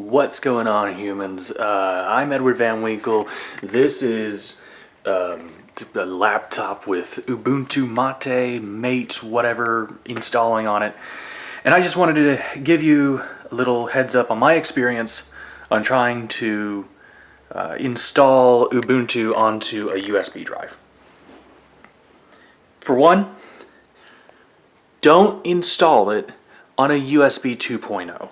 What's going on, humans? I'm Edward Van Winkle. This is a laptop with Ubuntu Mate, whatever, installing on it. And I just wanted to give you a little heads up on my experience on trying to install Ubuntu onto a USB drive. For one, don't install it on a USB 2.0.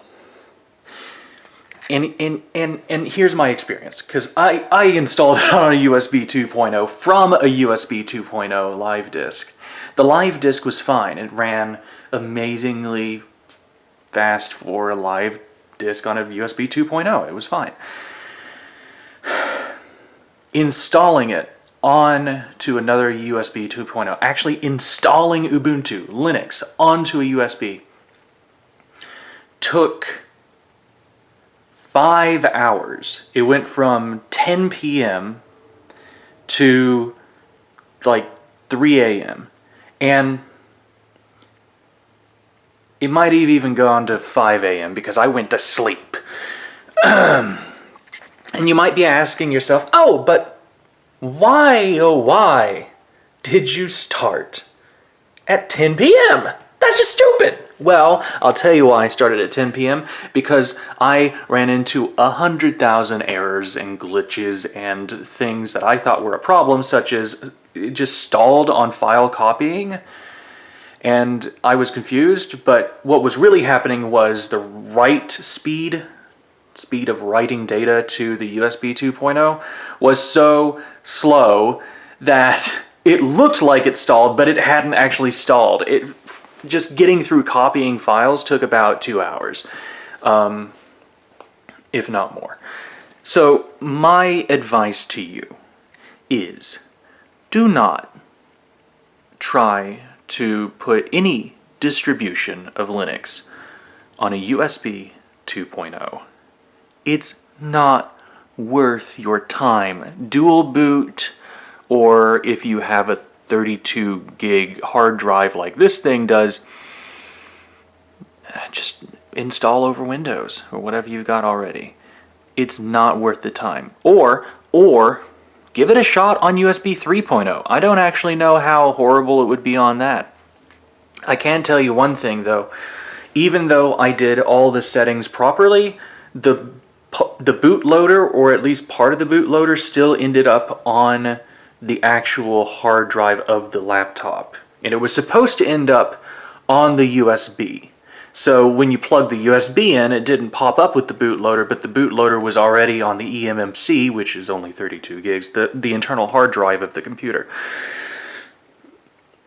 And here's my experience, because I installed it on a USB 2.0 from a USB 2.0 live disk. The live disk was fine. It ran amazingly fast for a live disk on a USB 2.0. It was fine. Installing it on to another USB 2.0, actually installing Ubuntu, Linux, onto a USB, took 5 hours. It went from 10 p.m. to like 3 a.m. And it might have even gone to 5 a.m. because I went to sleep. And you might be asking yourself, oh, but why did you start at 10 p.m.? That's just stupid. Well, I'll tell you why I started at 10 p.m. because I ran into 100,000 errors and glitches and things that I thought were a problem, such as it just stalled on file copying. And I was confused, but what was really happening was the write speed of writing data to the USB 2.0 was so slow that it looked like it stalled, but it hadn't actually stalled. Just getting through copying files took about 2 hours, if not more. So my advice to you is do not try to put any distribution of Linux on a USB 2.0. It's not worth your time. Dual boot, or if you have a 32 gig hard drive like this thing does, just install over Windows or whatever you've got already. It's not worth the time. Or give it a shot on USB 3.0. I don't actually know how horrible it would be on that. I can tell you one thing though. Even though I did all the settings properly, the bootloader, or at least part of the bootloader, still ended up on the actual hard drive of the laptop. And it was supposed to end up on the USB. So when you plug the USB in, it didn't pop up with the bootloader, but the bootloader was already on the eMMC, which is only 32 gigs, the internal hard drive of the computer.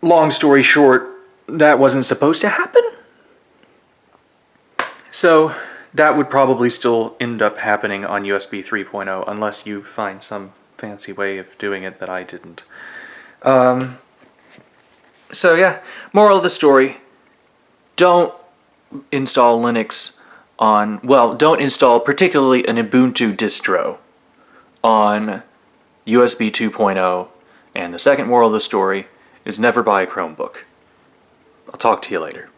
Long story short, that wasn't supposed to happen. So that would probably still end up happening on USB 3.0 unless you find some fancy way of doing it that I didn't. So yeah, moral of the story, don't install Linux on, well, don't install particularly an Ubuntu distro on USB 2.0, and the second moral of the story is never buy a Chromebook. I'll talk to you later.